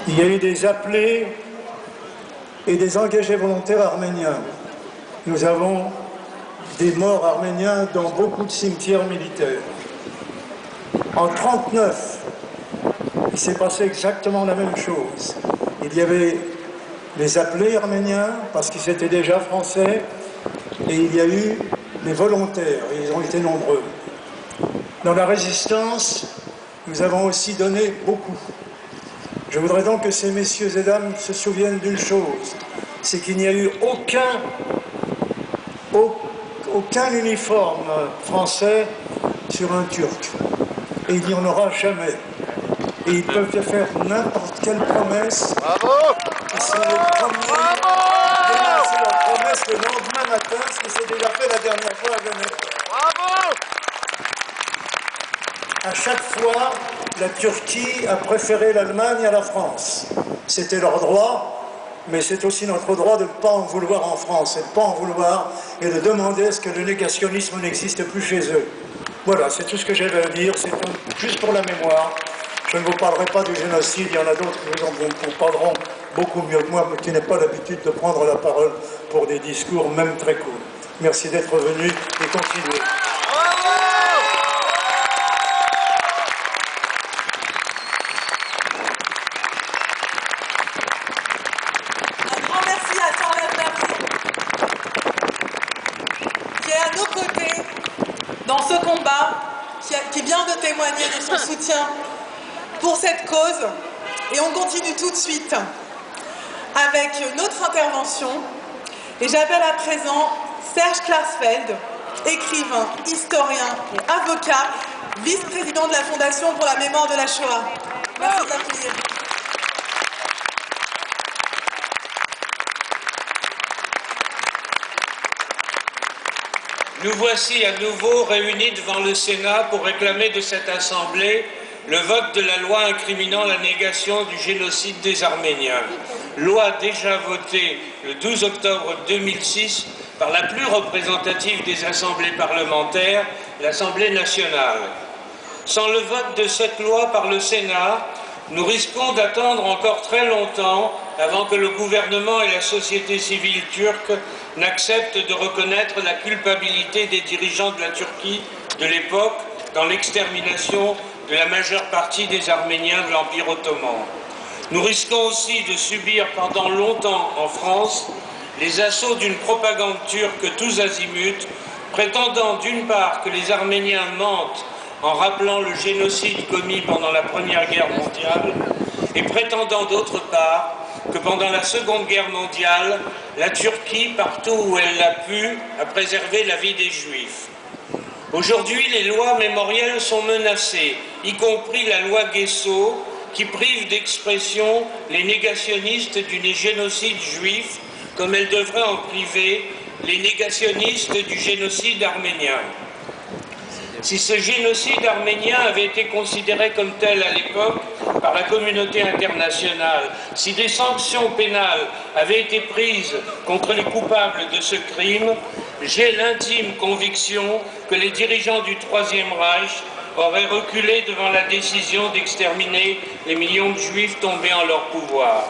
Il y a eu des appelés et des engagés volontaires arméniens. Nous avons des morts arméniens dans beaucoup de cimetières militaires. En 1939, il s'est passé exactement la même chose. Il y avait les appelés arméniens, parce qu'ils étaient déjà français, et il y a eu les volontaires, et ils ont été nombreux. Dans la résistance, nous avons aussi donné beaucoup. Je voudrais donc que ces messieurs et dames se souviennent d'une chose, c'est qu'il n'y a eu aucun uniforme français sur un Turc. Et il n'y en aura jamais. Et ils peuvent te faire n'importe quelle promesse. Bravo! Ils sont les premiers à dénoncer leurs promesses le lendemain matin, ce qui s'est déjà fait la dernière fois à Genève. Bravo! À chaque fois, la Turquie a préféré l'Allemagne à la France. C'était leur droit, mais c'est aussi notre droit de ne pas en vouloir en France, et de ne pas en vouloir, et de demander à ce que le négationnisme n'existe plus chez eux. Voilà, c'est tout ce que j'avais à dire, c'est juste pour la mémoire. Je ne vous parlerai pas du génocide, il y en a d'autres qui vous parleront beaucoup mieux que moi, mais qui n'ont pas l'habitude de prendre la parole pour des discours, même très courts. Merci d'être venus et continuez. Dans ce combat, qui vient de témoigner de son soutien pour cette cause. Et on continue tout de suite avec notre intervention. Et j'appelle à présent Serge Klarsfeld, écrivain, historien et avocat, vice-président de la Fondation pour la mémoire de la Shoah. Merci de l'applaudir. Nous voici à nouveau réunis devant le Sénat pour réclamer de cette Assemblée le vote de la loi incriminant la négation du génocide des Arméniens. Loi déjà votée le 12 octobre 2006 par la plus représentative des assemblées parlementaires, l'Assemblée nationale. Sans le vote de cette loi par le Sénat, nous risquons d'attendre encore très longtemps avant que le gouvernement et la société civile turque n'acceptent de reconnaître la culpabilité des dirigeants de la Turquie de l'époque dans l'extermination de la majeure partie des Arméniens de l'Empire ottoman. Nous risquons aussi de subir pendant longtemps en France les assauts d'une propagande turque tous azimuts, prétendant d'une part que les Arméniens mentent en rappelant le génocide commis pendant la Première Guerre mondiale, et prétendant d'autre part que pendant la Seconde Guerre mondiale, la Turquie, partout où elle l'a pu, a préservé la vie des Juifs. Aujourd'hui, les lois mémorielles sont menacées, y compris la loi Guesso, qui prive d'expression les négationnistes du génocide juif, comme elle devrait en priver les négationnistes du génocide arménien. Si ce génocide arménien avait été considéré comme tel à l'époque par la communauté internationale, si des sanctions pénales avaient été prises contre les coupables de ce crime, j'ai l'intime conviction que les dirigeants du Troisième Reich auraient reculé devant la décision d'exterminer les millions de Juifs tombés en leur pouvoir.